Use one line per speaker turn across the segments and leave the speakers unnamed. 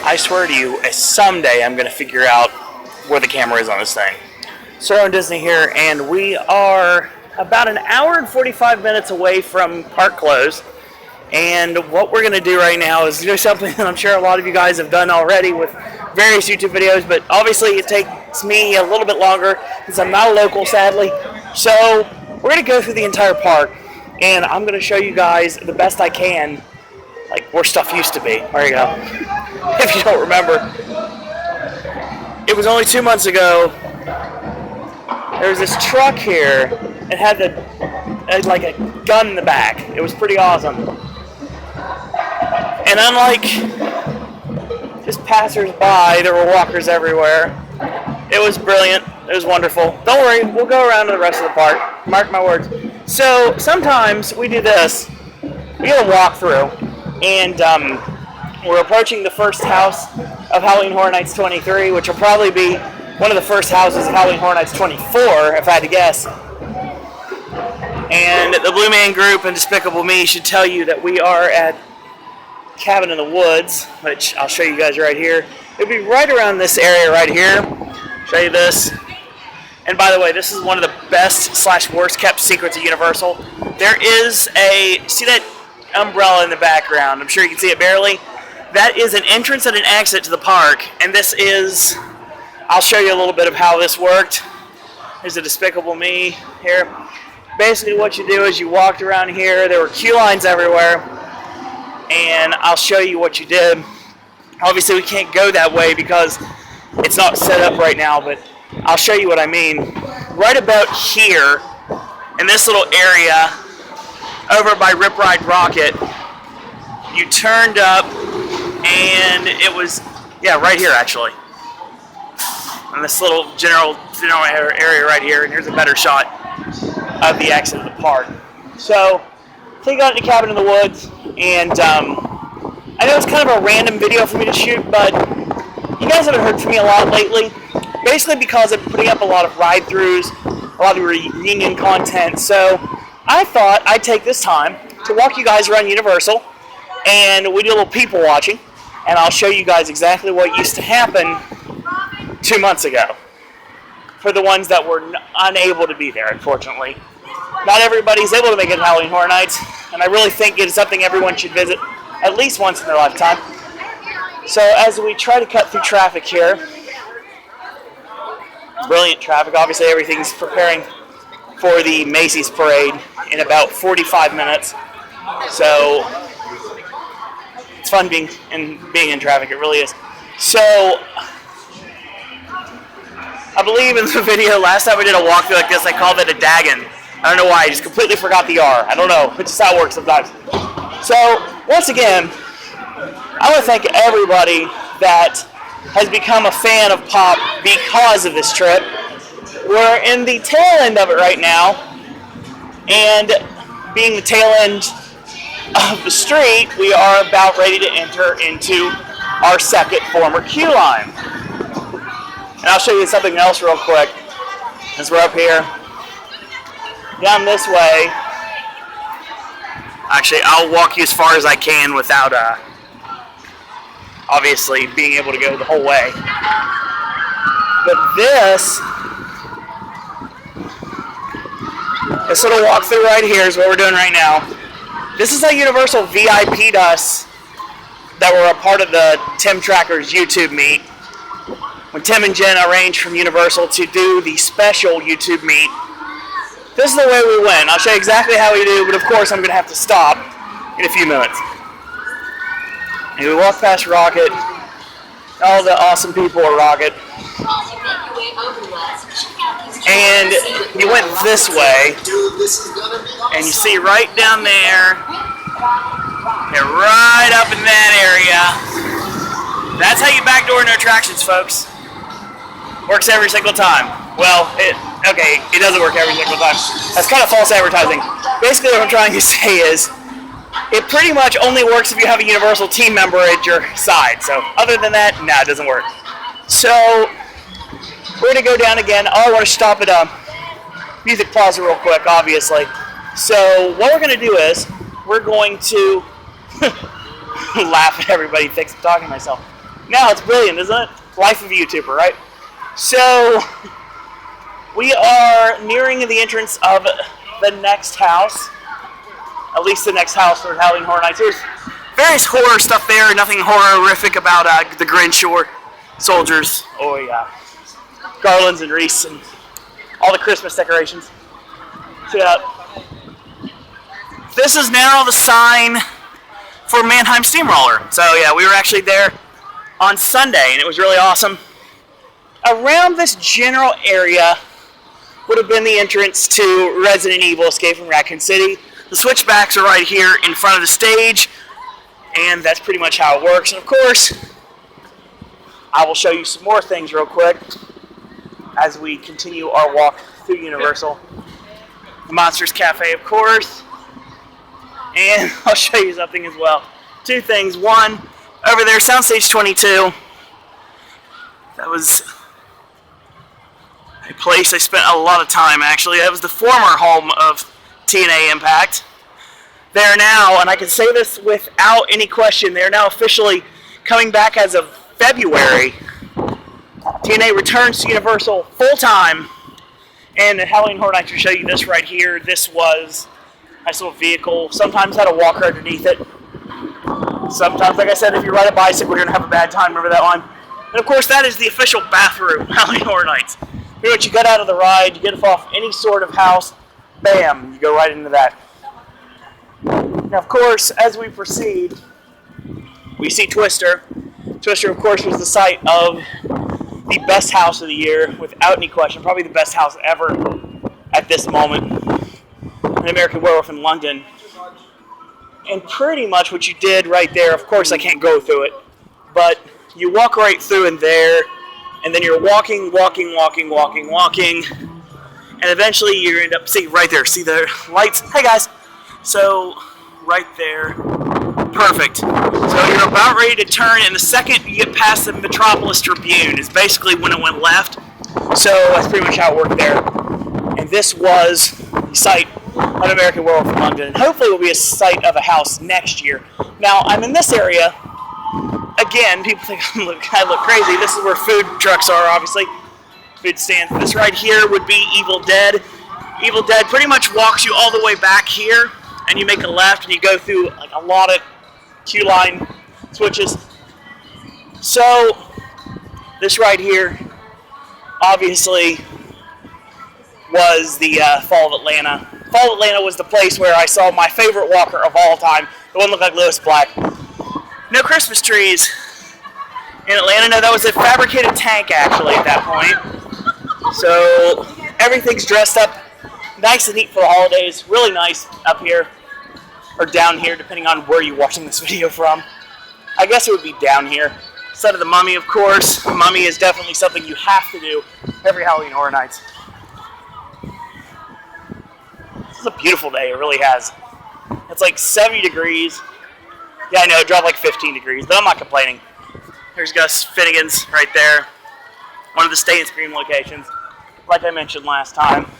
I swear to you, someday I'm going to figure out where the camera is on this thing. Sir on Disney here, and we are about an hour and 45 minutes away from park close. And what we're going to do right now is do something that I'm sure a lot of you guys have done already with various YouTube videos, but obviously it takes me a little bit longer since I'm not a local, sadly. So we're going to go through the entire park, and I'm going to show you guys the best I can, like where stuff used to be. There you go. If you don't remember, it was only 2 months ago. There was this truck here. It had like a gun in the back. It was pretty awesome. And unlike just passers-by, there were walkers everywhere. It was brilliant. It was wonderful. Don't worry, we'll go around to the rest of the park. Mark my words. So sometimes we do this. We get a walkthrough, and we're approaching the first house of Halloween Horror Nights 23, which will probably be one of the first houses of Halloween Horror Nights 24, if I had to guess. And the Blue Man Group and Despicable Me should tell you that we are at Cabin in the Woods, which I'll show you guys right here. It'll be right around this area right here. Show you this. And by the way, this is one of the best / worst kept secrets of Universal. There is see that umbrella in the background? I'm sure you can see it barely. That is an entrance and an exit to the park, and this is, I'll show you a little bit of how this worked. There's a Despicable Me here. Basically what you do is you walked around here. There were queue lines everywhere, and I'll show you what you did. Obviously we can't go that way because it's not set up right now, but I'll show you what I mean. Right about here, in this little area, over by Rip Ride Rocket, you turned up, and it was, yeah, right here actually. In this little general area right here, and here's a better shot of the exit of the park. So, take out the Cabin in the Woods, and I know it's kind of a random video for me to shoot, but you guys haven't heard from me a lot lately, basically because I'm putting up a lot of ride-throughs, a lot of reunion content, so I thought I'd take this time to walk you guys around Universal, and we do a little people watching, and I'll show you guys exactly what used to happen 2 months ago, for the ones that were unable to be there, unfortunately. Not everybody's able to make it Halloween Horror Nights, and I really think it's something everyone should visit at least once in their lifetime. So as we try to cut through traffic here, brilliant traffic, obviously everything's preparing for the Macy's parade in about 45 minutes. So it's fun being in traffic, it really is. So I believe in the video last time we did a walkthrough like this, I called it a dagon. I don't know why, I just completely forgot the R. I don't know, it's just how it works sometimes. So, once again, I want to thank everybody that has become a fan of Pop because of this trip. We're in the tail end of it right now, and being the tail end of the street, we are about ready to enter into our second former queue line. And I'll show you something else real quick as we're up here. Down this way. Actually, I'll walk you as far as I can without obviously being able to go the whole way. But this little walkthrough right here is what we're doing right now. This is how Universal VIP'd us that were a part of the Tim Tracker's YouTube meet. When Tim and Jen arranged from Universal to do the special YouTube meet, this is the way we went. I'll show you exactly how we do, but of course I'm going to have to stop in a few minutes. And we walk past Rocket, all the awesome people at Rocket, and you went this way, and you see right down there, and right up in that area, that's how you backdoor into attractions, folks. Works every single time. Well, it doesn't work every single time. That's kind of false advertising. Basically what I'm trying to say is, it pretty much only works if you have a Universal team member at your side. So other than that, no, it doesn't work. So we're going to go down again. Oh, I want to stop at Music Plaza real quick, obviously. So what we're going to do is, we're going to laugh at everybody thinks I'm talking to myself. Now it's brilliant, isn't it? Life of a YouTuber, right? So, we are nearing the entrance of the next house. At least the next house for Halloween Horror Nights. There's various horror stuff there. Nothing horrific about the Grinch or soldiers. Oh yeah. Garlands and wreaths and all the Christmas decorations. Check it out. This is now the sign for Mannheim Steamroller. So yeah, we were actually there on Sunday and it was really awesome. Around this general area would have been the entrance to Resident Evil Escape from Raccoon City. The switchbacks are right here in front of the stage, and that's pretty much how it works. And of course, I will show you some more things real quick as we continue our walk through Universal. The Monsters Cafe, of course, and I'll show you something as well. Two things. One, over there, Soundstage 22. That was a place I spent a lot of time, actually. That was the former home of TNA Impact. They're now, and I can say this without any question, they're now officially coming back as of February. TNA returns to Universal full-time, and at Halloween Horror Nights, to show you this right here. This was a nice little vehicle. Sometimes had a walker underneath it. Sometimes, like I said, if you ride a bicycle, you're going to have a bad time. Remember that one? And of course, that is the official bathroom, Halloween Horror Nights. Pretty much you get out of the ride, you get off any sort of house, bam, you go right into that. Now, of course, as we proceed, we see Twister. Twister, of course, was the site of the best house of the year, without any question. Probably the best house ever at this moment. An American Werewolf in London. And pretty much what you did right there, of course, I can't go through it, but you walk right through in there, and then you're walking, and eventually you end up, see right there, see the lights? Hey guys! So, right there, perfect. So you're about ready to turn, and the second you get past the Metropolis Tribune is basically when it went left. So that's pretty much how it worked there. And this was the site of American Werewolf in London. And hopefully it will be a site of a house next year. Now, I'm in this area. Again, people think I look crazy. This is where food trucks are, obviously. Food stands. This right here would be Evil Dead. Evil Dead pretty much walks you all the way back here, and you make a left, and you go through like a lot of queue line switches. So, this right here, obviously, was the Fall of Atlanta. Fall of Atlanta was the place where I saw my favorite walker of all time. The one that looked like Lewis Black. No Christmas trees in Atlanta. No, that was a fabricated tank, actually, at that point. So, everything's dressed up nice and neat for the holidays. Really nice up here, or down here, depending on where you're watching this video from. I guess it would be down here. Set of the Mummy, of course. Mummy is definitely something you have to do every Halloween Horror Nights. This is a beautiful day, it really has. It's like 70 degrees. Yeah, I know, it dropped like 15 degrees, but I'm not complaining. Here's Gus Finnegan's right there. One of the Stay and Scream locations, like I mentioned last time.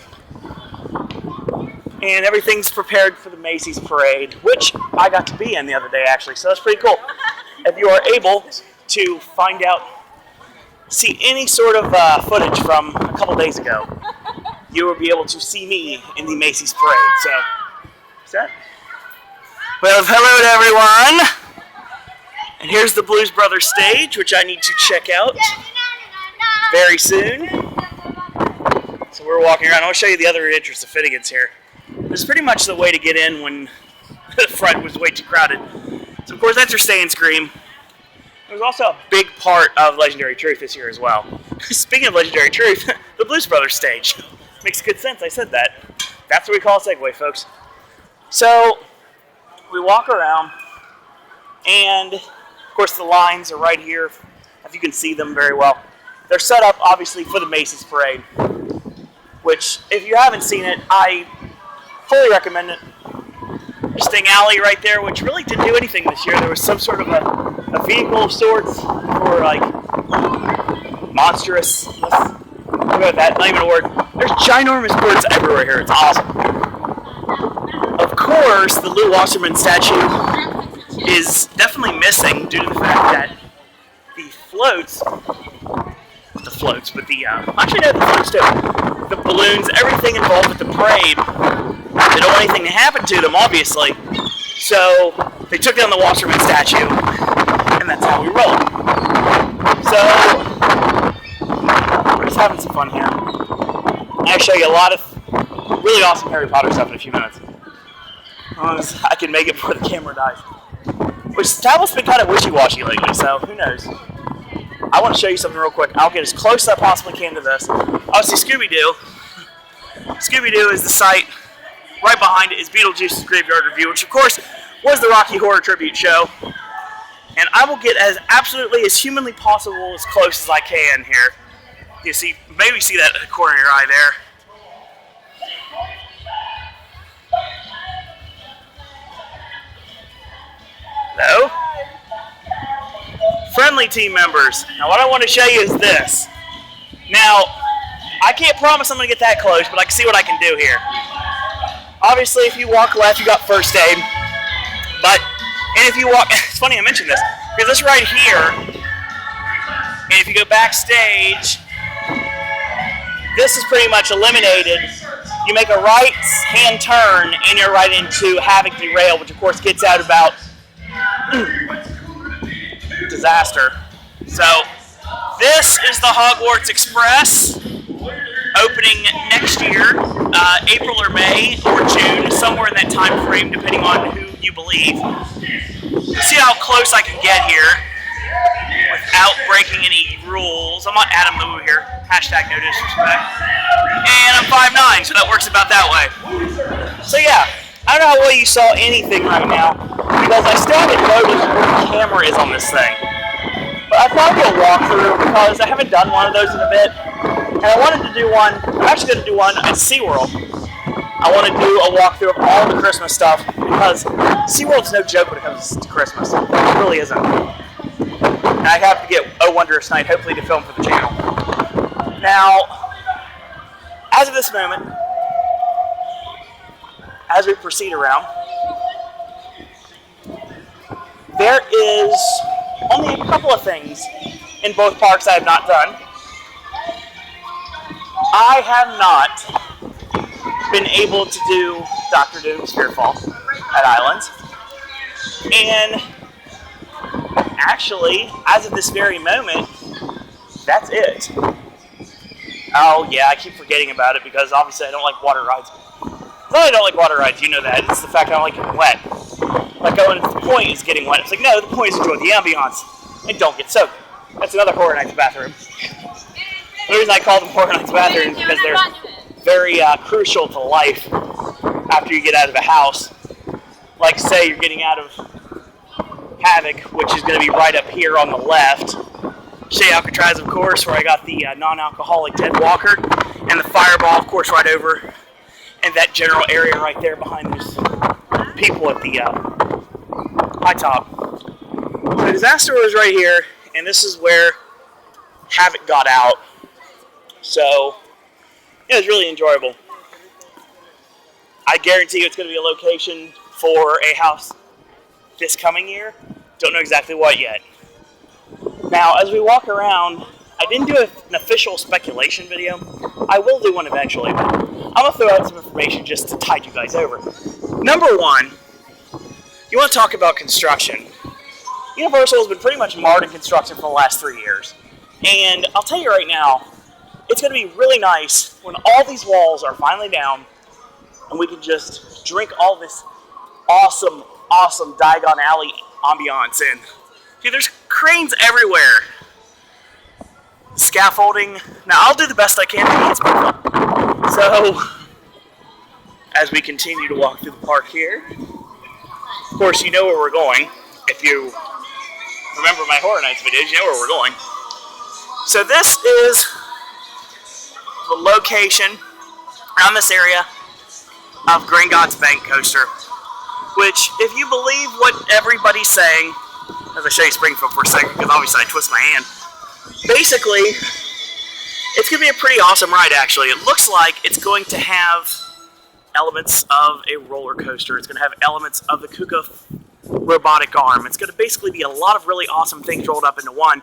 And everything's prepared for the Macy's parade, which I got to be in the other day, actually, so that's pretty cool. If you are able to find out, see any sort of footage from a couple days ago, you will be able to see me in the Macy's parade. So, is that? Well, hello to everyone. And here's the Blues Brothers stage, which I need to check out very soon. So we're walking around. I'll show you the other entrance to Finnegan's here. This is pretty much the way to get in when the front was way too crowded. So of course that's your Stay and Scream. There's also a big part of Legendary Truth this year as well. Speaking of Legendary Truth, the Blues Brothers stage. Makes good sense, I said that. That's what we call a segue, folks. So, we walk around, and of course the lines are right here, if you can see them very well. They're set up, obviously, for the Macy's Parade, which, if you haven't seen it, I fully recommend it. Sting Alley right there, which really didn't do anything this year. There was some sort of a vehicle of sorts for, like, monstrous. Look at that, not even a word. There's ginormous birds everywhere here. It's awesome. Of course, the Lou Wasserman statue is definitely missing due to the fact that the floats, actually no, the floats too, the balloons, everything involved with the parade, they don't want anything to happen to them, obviously. So they took down the Wasserman statue, and that's how we roll. So we're just having some fun here. I'll show you a lot of really awesome Harry Potter stuff in a few minutes. As long as I can make it before the camera dies. Which the tablet's been kind of wishy-washy lately, so who knows. I want to show you something real quick. I'll get as close as I possibly can to this. Obviously, Scooby-Doo. Scooby-Doo is the site. Right behind it is Beetlejuice's Graveyard Review, which of course was the Rocky Horror Tribute Show. And I will get as absolutely as humanly possible as close as I can here. You see, maybe see that in the corner of your eye there. Hello? Friendly team members. Now what I want to show you is this. Now, I can't promise I'm going to get that close, but I can see what I can do here. Obviously, if you walk left, you got first aid. And if you walk, it's funny I mentioned this, because this right here, and if you go backstage, this is pretty much eliminated. You make a right-hand turn, and you're right into Havoc Derail, which of course gets out about disaster. So, this is the Hogwarts Express, opening next year, April or May or June, somewhere in that time frame, depending on who you believe. See how close I can get here without breaking any rules. I'm not Adam Lou here, hashtag no disrespect. And I'm 5'9", so that works about that way. So yeah, I don't know how well you saw anything right now, because I still haven't noticed where the camera is on this thing. But I thought I'd do a walkthrough, because I haven't done one of those in a bit. And I wanted to do one, I'm actually going to do one at SeaWorld. I want to do a walkthrough of all the Christmas stuff, because SeaWorld's no joke when it comes to Christmas. It really isn't. And I have to get Oh Wondrous Night, hopefully, to film for the channel. Now, as of this moment, as we proceed around, there is only a couple of things in both parks I have not done. I have not been able to do Dr. Doom's Fearfall at Islands. And actually, as of this very moment, that's it. Oh yeah, I keep forgetting about it because obviously I don't like water rides. Not I don't like water rides, you know that. It's the fact I don't like getting wet. Like going, the point is getting wet. It's like, no, the point is enjoy the ambiance and don't get soaked. That's another Horror Nights bathroom. The reason I call them Horror Nights bathrooms is because they're very crucial to life after you get out of a house. Like say you're getting out of Havoc, which is going to be right up here on the left. Shea Alcatraz, of course, where I got the non-alcoholic Ted Walker, and the Fireball, of course, right over in that general area right there behind those people at the high top. So Disaster was right here, and this is where Havoc got out. So it was really enjoyable. I guarantee you it's going to be a location for a house this coming year. Don't know exactly what yet. Now, as we walk around, I didn't do an official speculation video. I will do one eventually, but I'm going to throw out some information just to tide you guys over. Number one, you want to talk about construction. Universal has been pretty much marred in construction for the last 3 years. And I'll tell you right now, it's going to be really nice when all these walls are finally down and we can just drink all this awesome Diagon Alley ambiance in. See, there's cranes everywhere. Scaffolding. Now, I'll do the best I can to be fun. So, as we continue to walk through the park here, of course, you know where we're going. If you remember my Horror Nights videos, you know where we're going. So this is the location around this area of Gringotts Bank Coaster, which, if you believe what everybody's saying, as I show you Springfield for a second, because obviously I twist my hand, basically, it's going to be a pretty awesome ride, actually. It looks like it's going to have elements of a roller coaster. It's going to have elements of the Kuka robotic arm. It's going to basically be a lot of really awesome things rolled up into one,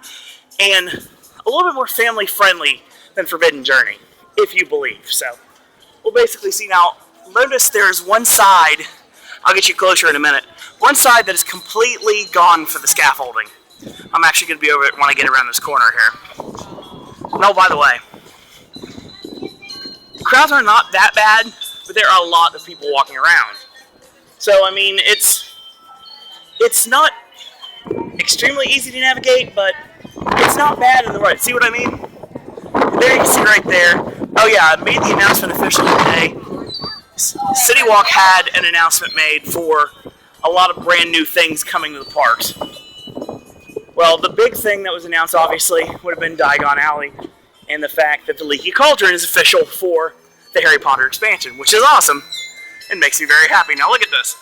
and a little bit more family friendly than Forbidden Journey, if you believe. So we'll basically see. Now notice there's one side, I'll get you closer in a minute, one side that is completely gone for the scaffolding. I'm actually going to be over it when I get around this corner here. No, by the way, crowds are not that bad, but there are a lot of people walking around. So, I mean, it's not extremely easy to navigate, but it's not bad in the right. See what I mean? There you can see right there. Oh yeah, I made the announcement officially today. City Walk had an announcement made for a lot of brand new things coming to the parks. Well, the big thing that was announced, obviously, would have been Diagon Alley, and the fact that the Leaky Cauldron is official for the Harry Potter expansion, which is awesome, and makes me very happy. Now look at this.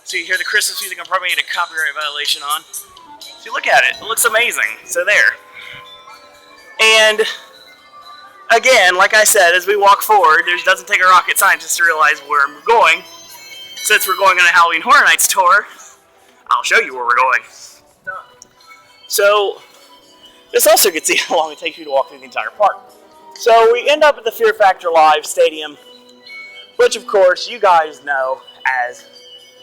So you hear the Christmas music I'm probably going to get a copyright violation on. So you look at it, it looks amazing. So there. And again, like I said, as we walk forward, it doesn't take a rocket scientist to realize where we're going. Since we're going on a Halloween Horror Nights tour, I'll show you where we're going. So this also gets to see how long it takes you to walk through the entire park. So we end up at the Fear Factor Live Stadium, which of course you guys know as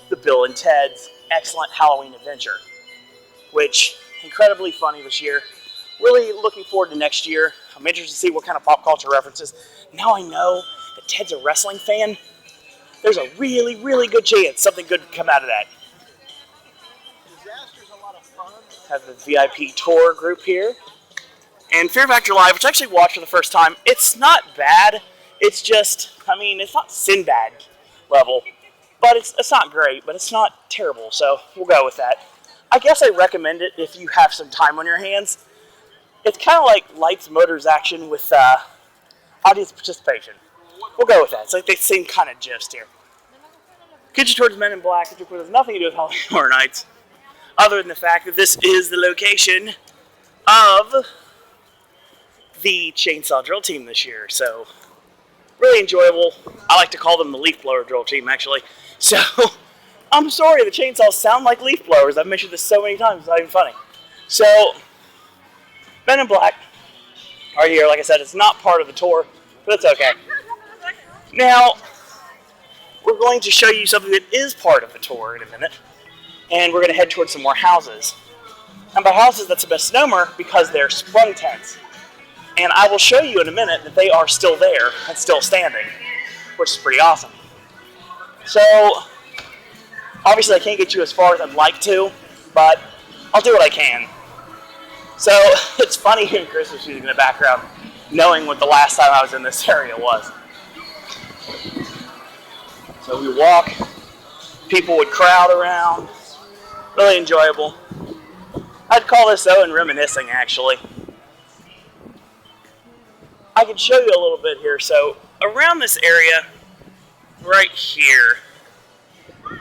the Bill and Ted's Excellent Halloween Adventure, which incredibly funny this year. Really looking forward to next year. I'm interested to see what kind of pop culture references. Now I know that Ted's a wrestling fan. There's a really, really good chance something good could come out of that.
Disaster's a lot of fun.
Have the VIP tour group here. And Fear Factor Live, which I actually watched for the first time, it's not bad. It's just, I mean, it's not Sinbad level. But it's not great, but it's not terrible, so we'll go with that. I guess I recommend it if you have some time on your hands. It's kind of like Lights, Motors action with audience participation. We'll go with that. It's like the same kind of gist here. Get you towards Men in Black, which has nothing to do with Halloween Horror Nights, other than the fact that this is the location of the Chainsaw Drill Team this year. So, really enjoyable. I like to call them the Leaf Blower Drill Team, actually. So, I'm sorry, the chainsaws sound like leaf blowers. I've mentioned this so many times, it's not even funny. So, Men in Black are here. Like I said, it's not part of the tour, but it's okay. Now, we're going to show you something that is part of the tour in a minute, and we're going to head towards some more houses. And by houses, that's a misnomer because they're sprung tents. And I will show you in a minute that they are still there and still standing, which is pretty awesome. So, obviously I can't get you as far as I'd like to, but I'll do what I can. So, it's funny hearing Christmas music in the background, knowing what the last time I was in this area was. So we walk, people would crowd around, really enjoyable. I'd call this though reminiscing actually. I can show you a little bit here. So around this area, right here.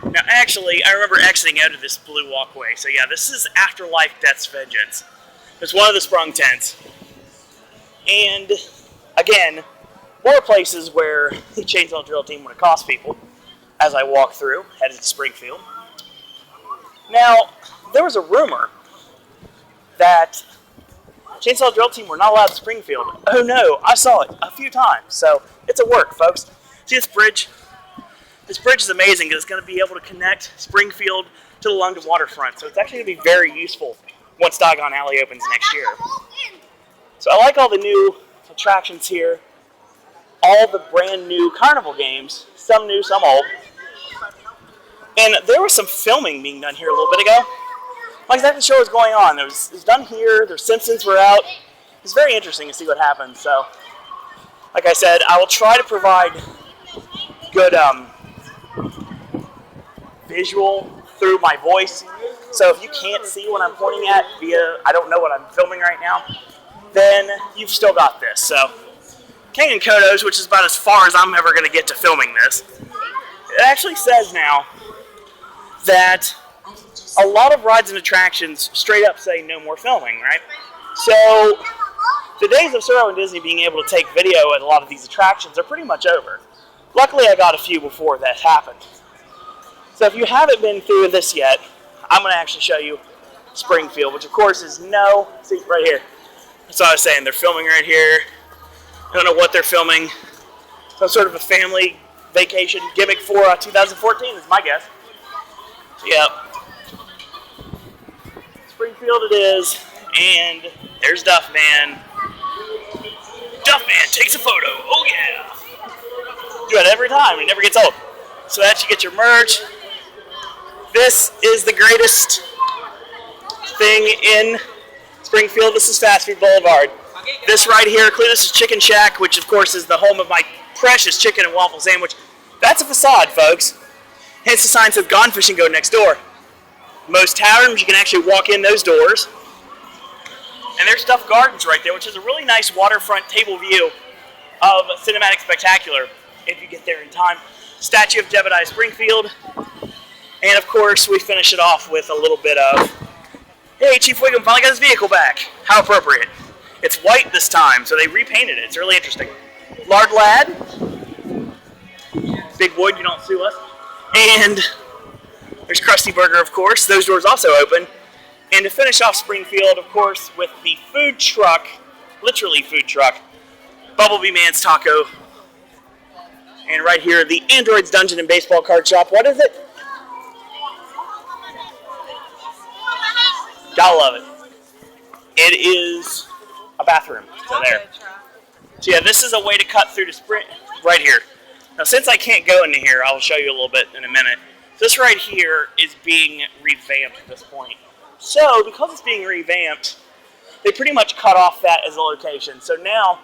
Now actually, I remember exiting out of this blue walkway. So yeah, this is Afterlife Death's Vengeance. It's one of the sprung tents. And again, more places where the Chainsaw Drill Team would accost people as I walk through, headed to Springfield. Now, there was a rumor that Chainsaw Drill Team were not allowed to Springfield. Oh no, I saw it a few times, so it's a work, folks. See this bridge? This bridge is amazing because it's going to be able to connect Springfield to the London waterfront, so it's actually going to be very useful once Diagon Alley opens next year. So I like all the new attractions here, all the brand new carnival games, some new, some old. And there was some filming being done here a little bit ago. I'm not exactly sure what was going on. It was done here, the Simpsons were out. It's very interesting to see what happens. So, like I said, I will try to provide good visual through my voice. So if you can't see what I'm pointing at via, I don't know what I'm filming right now, then you've still got this. So, King and Kodos, which is about as far as I'm ever going to get to filming this, it actually says now that a lot of rides and attractions straight up say no more filming, right? So the days of Suro and Disney being able to take video at a lot of these attractions are pretty much over. Luckily, I got a few before that happened. So if you haven't been through this yet, I'm going to actually show you Springfield, which of course is see right here. That's what I was saying. They're filming right here. I don't know what they're filming. Some sort of a family vacation gimmick for 2014 is my guess. Yep. Springfield it is, and there's Duffman. Duffman takes a photo. Oh yeah. Do it every time. It never gets old. So that you get your merch. This is the greatest thing in Springfield. This is Fast Food Boulevard. This right here, this is Chicken Shack, which of course is the home of my precious chicken and waffle sandwich. That's a facade, folks. Hence the sign says Gone Fishing Go next door. Most taverns, you can actually walk in those doors. And there's Duff Gardens right there, which is a really nice waterfront table view of Cinematic Spectacular, if you get there in time. Statue of Jebediah Springfield. And of course, we finish it off with a little bit of, hey, Chief Wiggum finally got his vehicle back. How appropriate. It's white this time, so they repainted it. It's really interesting. Lard Lad. Big Wood, you don't sue us. And there's Krusty Burger, of course. Those doors also open. And to finish off Springfield, of course, with the food truck, literally food truck, Bumblebee Man's Taco. And right here, the Android's Dungeon and Baseball Card Shop. What is it? Gotta love it. It is a bathroom. So there. So yeah, this is a way to cut through to Spring right here. Now, since I can't go into here, I'll show you a little bit in a minute. This right here is being revamped at this point. So, because it's being revamped, they pretty much cut off that as a location. So now,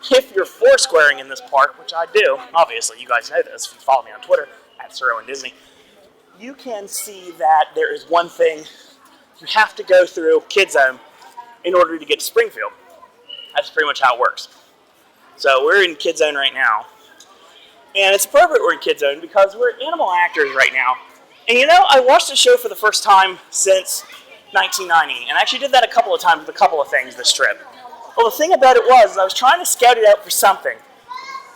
if you're foursquaring in this park, which I do, obviously, you guys know this if you follow me on Twitter, at Sir Owen Disney, you can see that there is one thing you have to go through Kid Zone in order to get to Springfield. That's pretty much how it works. So we're in Kid Zone right now. And it's appropriate we're in Kid Zone because we're animal actors right now. And you know, I watched the show for the first time since 1990, and I actually did that a couple of times with a couple of things this trip. Well, the thing about it was, I was trying to scout it out for something,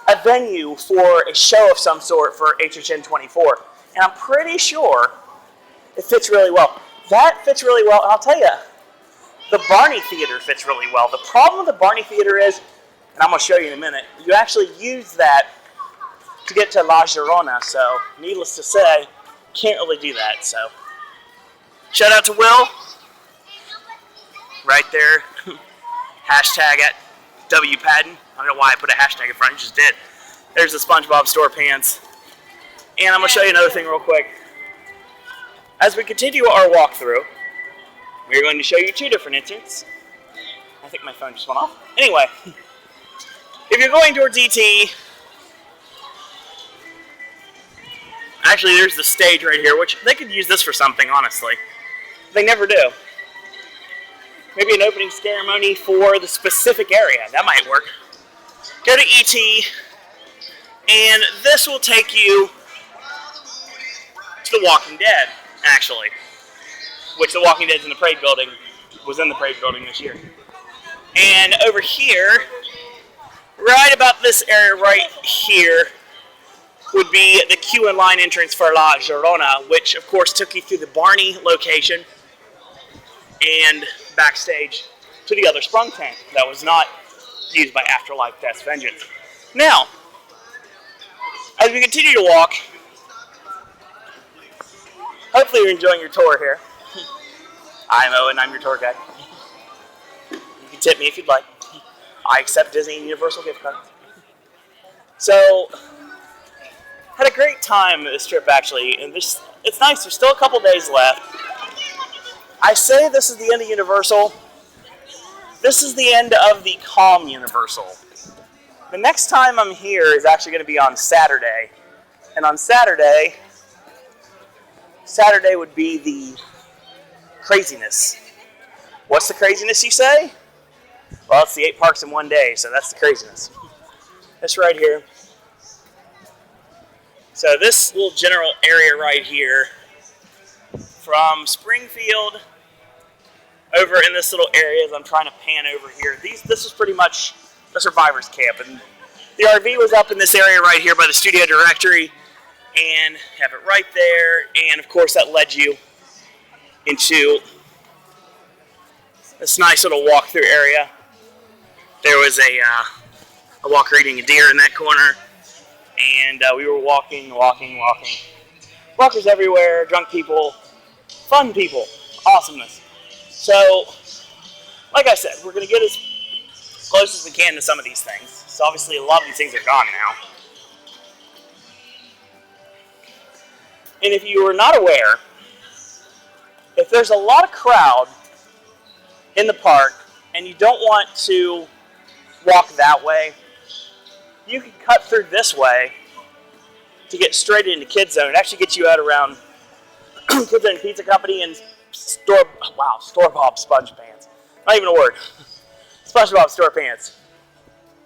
a venue for a show of some sort for HHN 24, and I'm pretty sure it fits really well. That fits really well, and I'll tell you, the Barney Theater fits really well. The problem with the Barney Theater is, and I'm going to show you in a minute, you actually use that to get to La Llorona, so needless to say, can't really do that, so. Shout out to Will, right there, hashtag at W Padden. I don't know why I put a hashtag in front, I just did. There's the SpongeBob store pants. And I'm going to show you another thing real quick. As we continue our walkthrough, we're going to show you two different incidents. I think my phone just went off. Anyway, if you're going towards ET, actually there's the stage right here, which they could use this for something, honestly. They never do. Maybe an opening ceremony for the specific area. That might work. Go to ET, and this will take you to The Walking Dead, actually. Which The Walking Dead's in the Parade Building, was in the Parade Building this year. And over here, right about this area right here, would be the queue and line entrance for La Llorona, which of course took you through the Barney location and backstage to the other sprung tank that was not used by Afterlife Death's Vengeance. Now, as we continue to walk, hopefully you're enjoying your tour here. I'm Owen, I'm your tour guide. You can tip me if you'd like. I accept Disney and Universal gift cards. So, had a great time this trip actually, and it's nice, there's still a couple days left. I say this is the end of Universal. This is the end of the calm Universal. The next time I'm here is actually going to be on Saturday. And on Saturday would be the craziness. What's the craziness, you say? Well, it's the 8 parks in one day, so that's the craziness. This right here. So this little general area right here, from Springfield over in this little area, as I'm trying to pan over here, this is pretty much a survivor's camp, and the RV was up in this area right here by the studio directory, and have it right there. And of course, that led you into this nice little walkthrough area. There was a walker eating a deer in that corner, and we were walking. Walkers everywhere, drunk people, fun people, awesomeness. So, like I said, we're going to get as close as we can to some of these things. So obviously a lot of these things are gone now. And if you are not aware, if there's a lot of crowd in the park and you don't want to walk that way, you can cut through this way to get straight into Kids Zone. It actually gets you out around Kids Zone Pizza Company and Store-Bought Sponge Pants. Not even a word. SpongeBob Store Pants.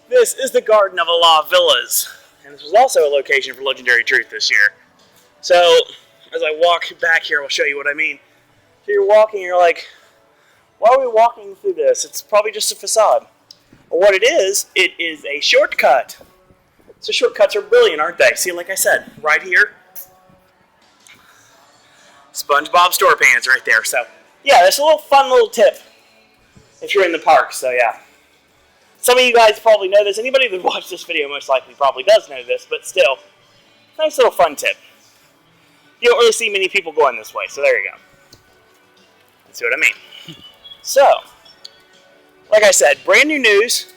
This is the Garden of Allah Villas, and this was also a location for Legendary Truth this year. So, as I walk back here, I'll show you what I mean. So you're walking, and you're like, why are we walking through this? It's probably just a facade. Well, what it is a shortcut. So shortcuts are brilliant, aren't they? See, like I said, right here, SpongeBob Store Pants right there. So, yeah, that's a little fun little tip if you're in the park, so yeah. Some of you guys probably know this. Anybody that watched this video most likely probably does know this, but still, nice little fun tip. You don't really see many people going this way, so there you go. That's what I mean. So, like I said, brand new news.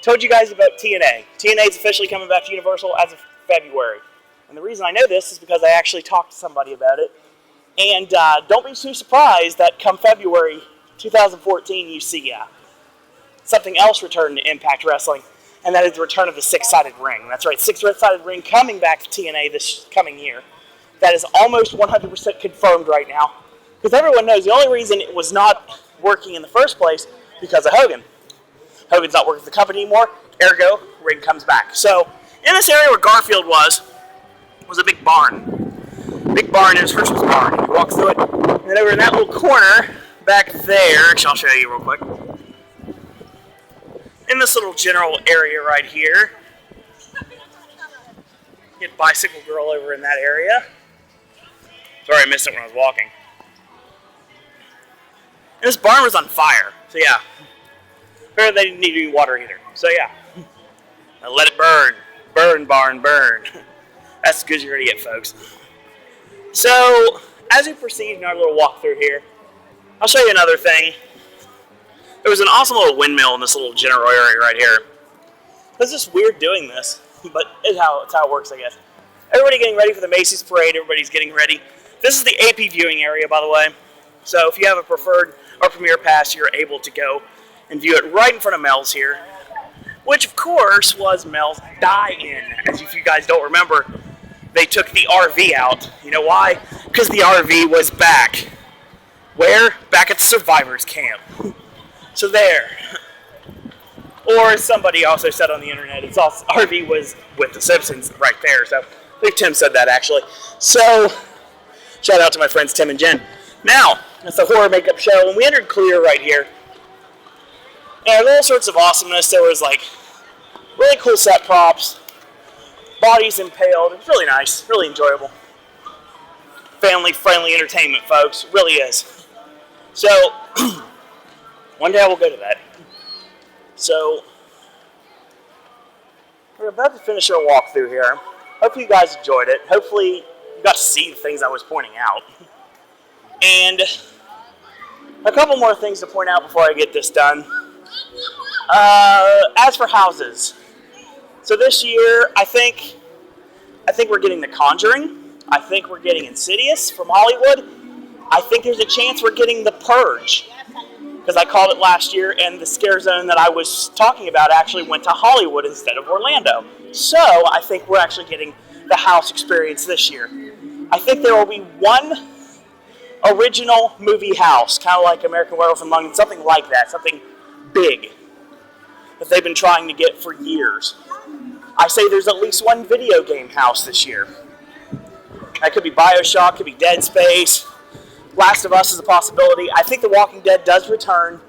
Told you guys about TNA. TNA is officially coming back to Universal as of February. And the reason I know this is because I actually talked to somebody about it. And don't be too surprised that come February 2014 you see something else return to Impact Wrestling, and that is the return of the six-sided ring. That's right, six-sided ring coming back to TNA this coming year. That is almost 100% confirmed right now, because everyone knows the only reason it was not working in the first place because of Hogan. Hogan's not working for the company anymore, ergo, ring comes back. So, in this area where Garfield was a big barn. Big barn, and his first was a barn. You walk through it, and then over in that little corner, back there, actually I'll show you real quick. In this little general area right here, get Bicycle Girl over in that area. Sorry I missed it when I was walking. And this barn was on fire, so yeah. Apparently they didn't need any water either, so yeah. Now let it burn. Burn, barn, burn. That's as good as you're going to get, folks. So, as we proceed in our little walk through here, I'll show you another thing. There was an awesome little windmill in this little general area right here. It's just weird doing this, but it's how it works, I guess. Everybody getting ready for the Macy's Parade. Everybody's getting ready. This is the AP viewing area, by the way. So if you have a preferred or premier pass, you're able to go and view it right in front of Mel's here, which, of course, was Mel's die-in. As if you guys don't remember, they took the RV out. You know why? Because the RV was back. Where? Back at the Survivors Camp. So there. Or as somebody also said on the internet, it's also, RV was with the Simpsons right there. So I think Tim said that actually. So shout out to my friends Tim and Jen. Now, it's the horror makeup show, and we entered Clear right here. And all sorts of awesomeness. There was like really cool set props, bodies impaled. It was really nice, really enjoyable. Family-friendly entertainment, folks. It really is. So one day I will go to that. So, we're about to finish our walkthrough here. Hopefully you guys enjoyed it. Hopefully you got to see the things I was pointing out. And a couple more things to point out before I get this done. As for houses. So this year, I think we're getting The Conjuring. I think we're getting Insidious from Hollywood. I think there's a chance we're getting The Purge, because I called it last year, and the scare zone that I was talking about actually went to Hollywood instead of Orlando. So I think we're actually getting the house experience this year. I think there will be one original movie house, kind of like American Werewolf in London, something like that, something big that they've been trying to get for years. I say there's at least one video game house this year. That could be BioShock, could be Dead Space. Last of Us is a possibility. I think The Walking Dead does return,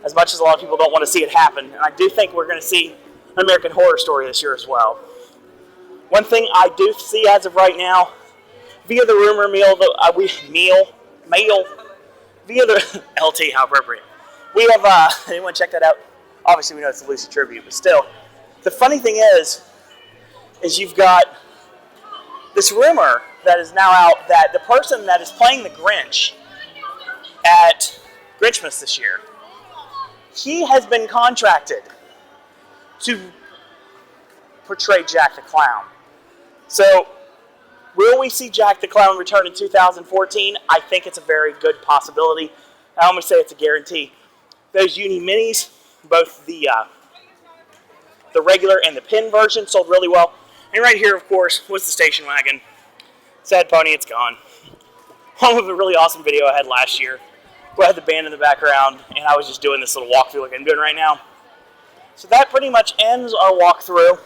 as much as a lot of people don't want to see it happen. And I do think we're going to see an American Horror Story this year as well. One thing I do see as of right now, via the rumor mill, via the LT, how appropriate. We have, anyone check that out? Obviously we know it's a Lucy tribute, but still. The funny thing is you've got this rumor that is now out that the person that is playing the Grinch at Grinchmas this year, he has been contracted to portray Jack the Clown. So, will we see Jack the Clown return in 2014? I think it's a very good possibility. I almost say it's a guarantee. Those uni minis, both the regular and the pin version, sold really well. And right here, of course, was the station wagon. Sad pony, it's gone. One with a really awesome video I had last year, where I had the band in the background, and I was just doing this little walkthrough like I'm doing right now. So that pretty much ends our walkthrough.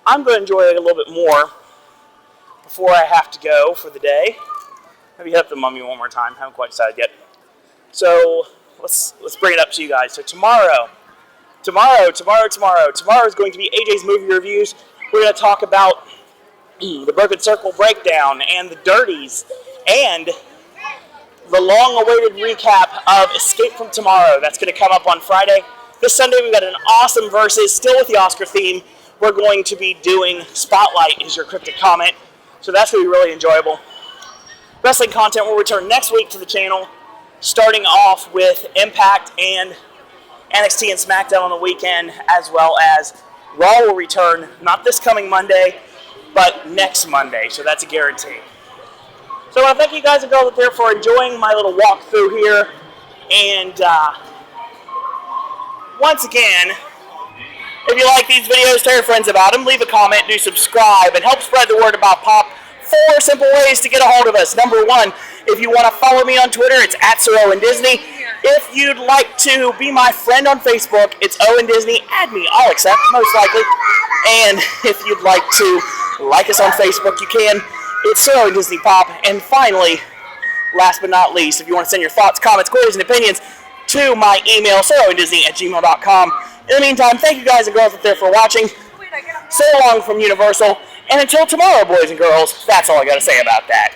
I'm going to enjoy it a little bit more before I have to go for the day. Maybe hit up the mummy one more time. Haven't quite decided yet. So let's bring it up to you guys. So tomorrow is going to be AJ's movie reviews. We're going to talk about the Broken Circle Breakdown and the Dirties and the long-awaited recap of Escape from Tomorrow. That's going to come up on Friday. This Sunday we've got an awesome versus, still with the Oscar theme. We're going to be doing Spotlight is your cryptic comment. So that's going to be really enjoyable. Wrestling content will return next week to the channel, starting off with Impact and NXT and SmackDown on the weekend, as well as Raw will return, not this coming Monday, but next Monday. So that's a guarantee. So I want to thank you guys and girls out there for enjoying my little walkthrough here. And once again, if you like these videos, tell your friends about them, leave a comment, do subscribe, and help spread the word about Pop. 4 simple ways to get a hold of us. Number 1, if you want to follow me on Twitter, it's @SirOwenDisney. If you'd like to be my friend on Facebook, it's Owen Disney. Add me, I'll accept, most likely. And if you'd like to like us on Facebook, you can. It's Sir Owen Disney Pop. And finally, last but not least, if you want to send your thoughts, comments, queries, and opinions to my email, SirOwenDisney@gmail.com. In the meantime, thank you guys and girls out there for watching. So long from Universal. And until tomorrow, boys and girls, that's all I got to say about that.